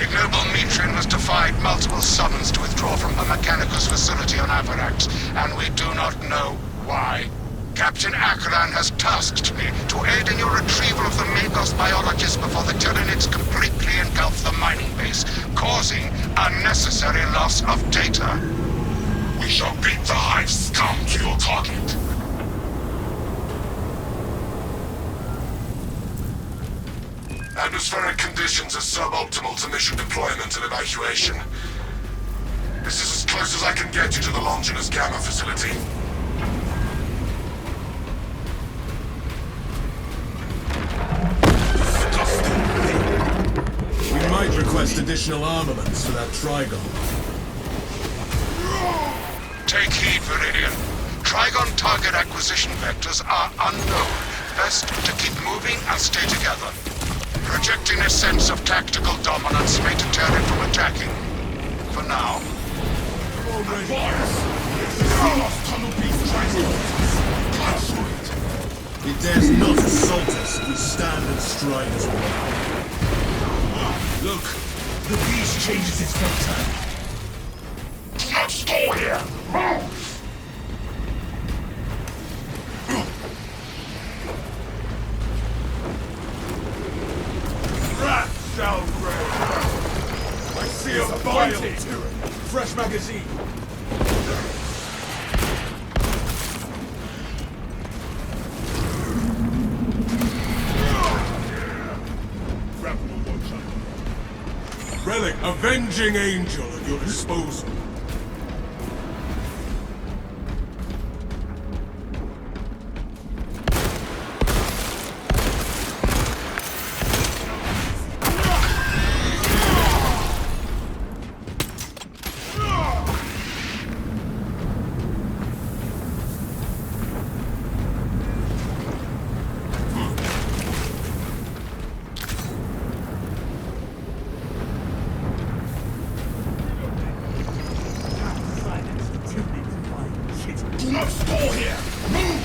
Ignoble Mitrin has defied multiple summons to withdraw from the Mechanicus facility on Avarax, and we do not know why. Captain Akran has tasked me to aid in your retrieval of the Magos biologists before the Tyranids completely engulf the mining base, causing unnecessary loss of data. We shall beat the Hive scum to your target. Atmospheric conditions are suboptimal to mission deployment and evacuation. This is as close as I can get you to the Longinus Gamma facility. We might request additional armaments for that Trigon. Take heed, Viridian. Trigon target acquisition vectors are unknown. Best to keep moving and stay together. Projecting a sense of tactical dominance may deter it from attacking. For now. He dares not assault us if we stand and stride as one. Look, the beast changes its vector. Let's stay here! Move! Rats shall reign! I see a vile tyranny! Fresh magazine! Relic, avenging angel at your disposal. No score here! Move!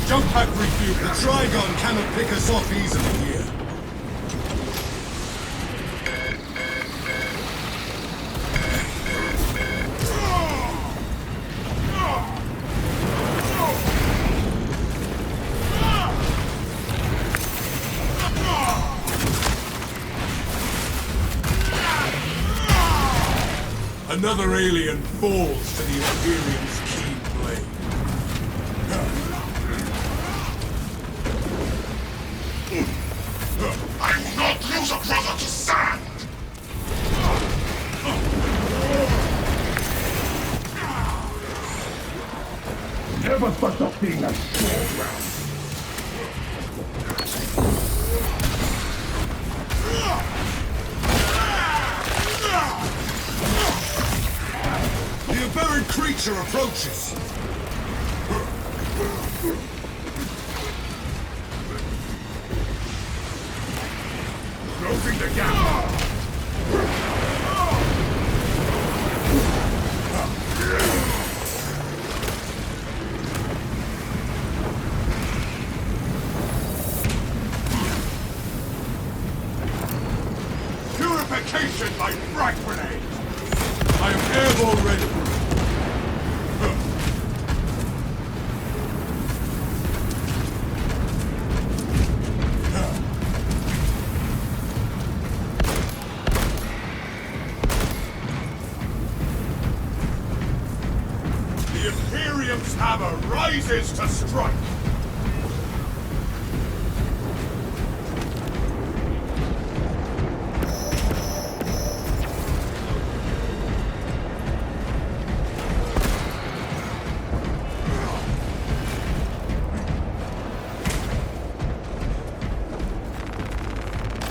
Jump pack refuel. The Trigon cannot pick us off easily here. Another alien falls to the Imperium's keen blade. I will not lose a brother to sand! Never thought of being a short round. The aberrant creature approaches. Closing the gap! Purification by frag grenade! I am airborne ready. The Imperium's hammer rises to strike!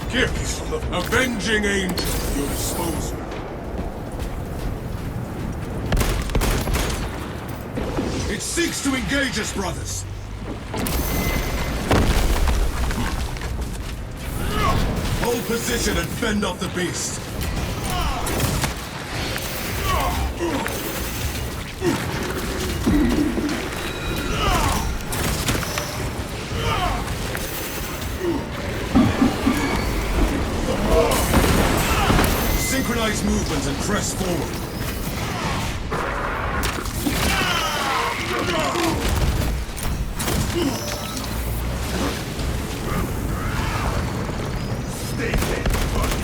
Gifts from the avenging angel at your disposal. It seeks to engage us, brothers. Hold position and fend off the beast. movement and press forward. Stay dead, buddy.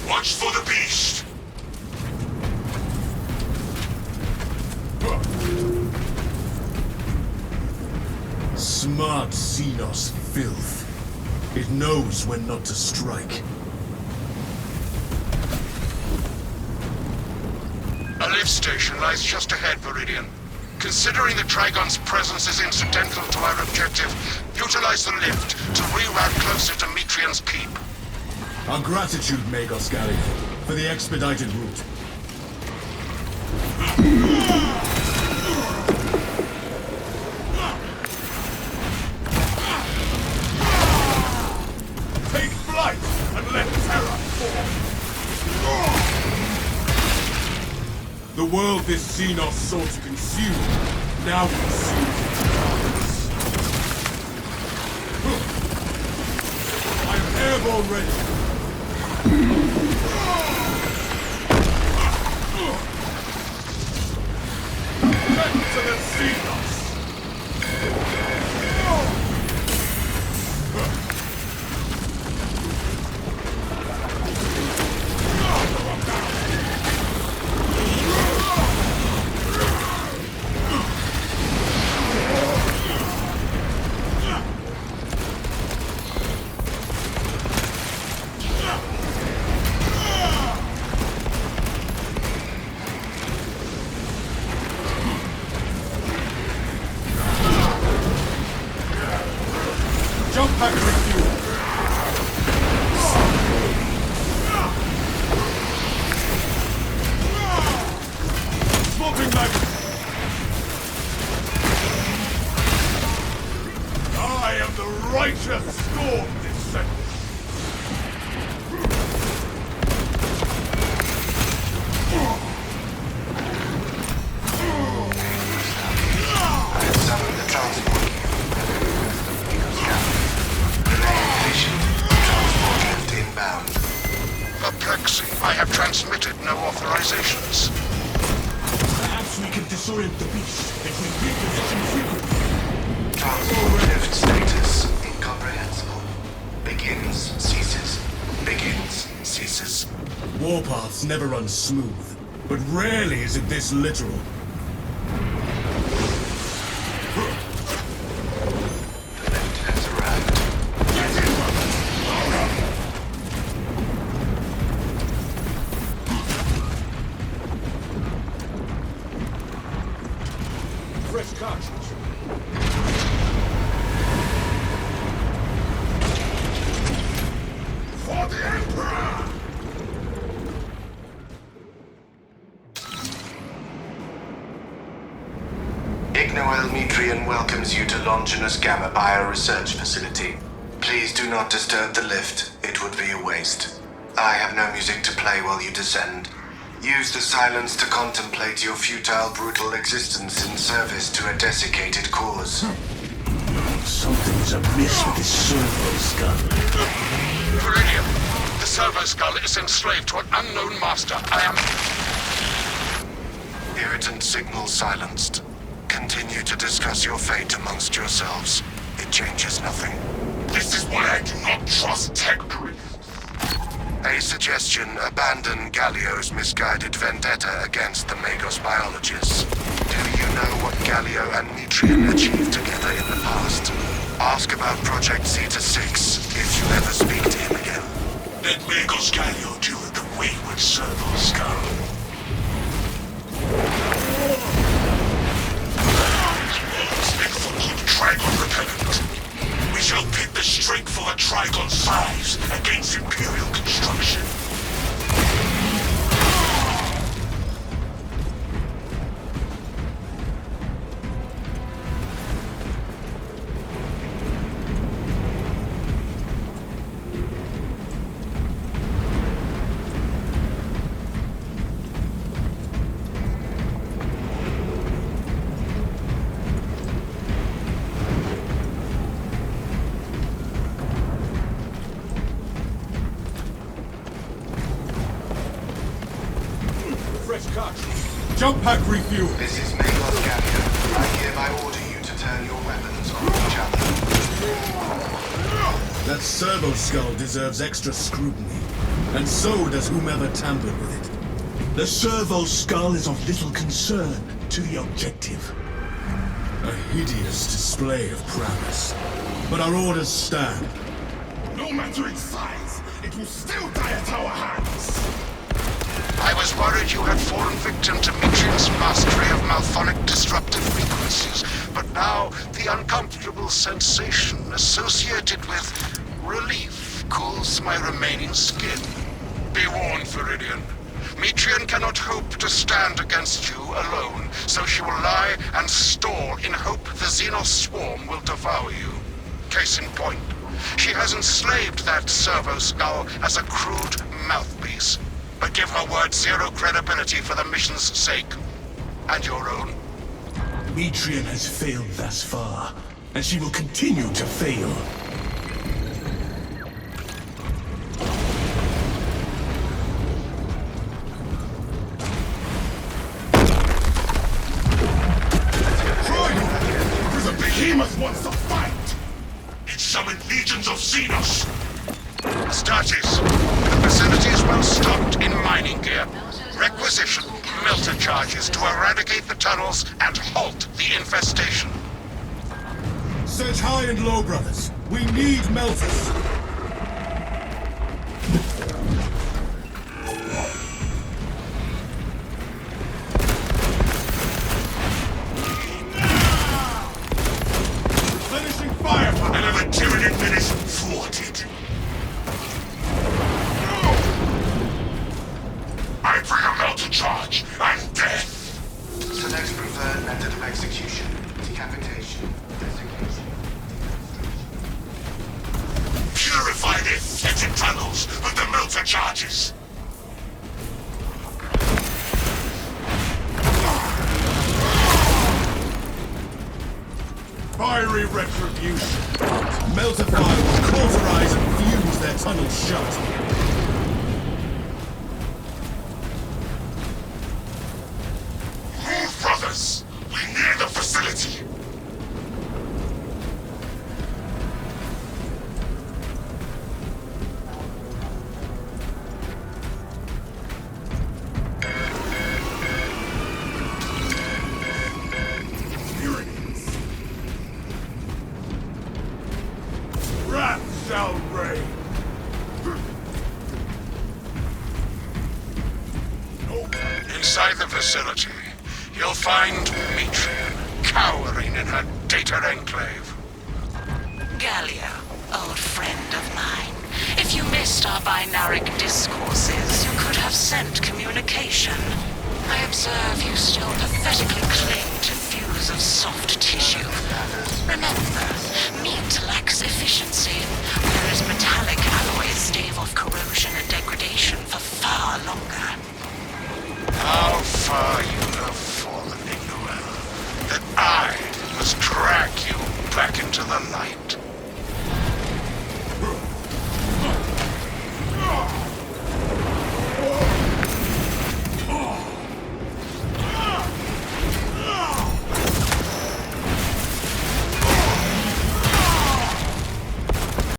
Watch for the beast! Smart Xenos filth. It knows when not to strike. A lift station lies just ahead, Viridian. Considering the Trigon's presence is incidental to our objective, utilize the lift to reroute closer to Metrian's keep. Our gratitude, Magos Galley, for the expedited route. Take flight and let terror fall. The world this Xenos sought to consume, now consumes its targets. I am airborne ready. Back to the Xenos! Jump pack refuel. Swapping magazine! I am the righteous storm descendant! I have summoned the transport inbound. Perplexing. I have transmitted no authorizations. Perhaps we can disorient the beast if we reposition frequently. Transport lift status incomprehensible. Begins, ceases. Begins, ceases. Warpaths never run smooth, but rarely is it this literal. The lift has arrived. Fresh cartridge. For the Emperor! Ignoel Metrian welcomes you to Longinus Gamma Bioresearch Facility. Please do not disturb the lift. It would be a waste. I have no music to play while you descend. Use the silence to contemplate your futile, brutal existence in service to a desiccated cause. Something's amiss with this servo skull. Viridian, the servo skull is enslaved to an unknown master. I am... Irritant signal silenced. Continue to discuss your fate amongst yourselves. It changes nothing. This is why I do not trust tech priests. A suggestion: abandon Gallio's misguided vendetta against the Magos biologists. Do you know what Gallio and Metrian achieved together in the past? Ask about Project Zeta-6 if you ever speak to him again. Let Magos Gallio deal with the wayward servo skull. Speak for good Trigon repellent. We shall pit the strength of a Trigon size against Imperial construction. Fresh cartridge. Jump pack refuel. This is Magos Gallia. I hereby order you to turn your weapons on each other. That servo skull deserves extra scrutiny, and so does whomever tampered with it. The servo skull is of little concern to the objective. A hideous display of prowess. But our orders stand. No matter its size, it will still die at our hands. I was worried you had fallen victim to Mitrian's mastery of malphonic disruptive frequencies, but now the uncomfortable sensation associated with relief cools my remaining skin. Be warned, Viridian. Mitrian cannot hope to stand against you alone, so she will lie and stall in hope the Xenos swarm will devour you. Case in point, she has enslaved that servo skull as a crude mouthpiece. But give her word zero credibility for the mission's sake. And your own. Mitrian has failed thus far, and she will continue to fail. There's a behemoth wants to fight! It summoned legions of Xenos! Astartes, the facility is well stocked in mining gear. Requisition melter charges to eradicate the tunnels and halt the infestation. Search high and low, brothers. We need melters. Replenishing firepower! Another Tyranid menace thwarted. I bring a melter charge and death! Select preferred method of execution. Decapitation. Desiccation. Purify the fetid tunnels with the melter charges! Fiery retribution! Melter fire will cauterize and fuse their tunnels shut. Move, brothers! We need the facility! Here it is. Wrath shall reign! Inside the facility, you'll find Mitrian cowering in her data enclave. Gallia, old friend of mine. If you missed our binaric discourses, you could have sent communication. I observe you still pathetically cling to views of soft tissue. Remember, meat lacks efficiency, whereas metallic alloys stave off corrosion and degradation for far longer. How far you have fallen, Ignoel, that I must drag you back into the light.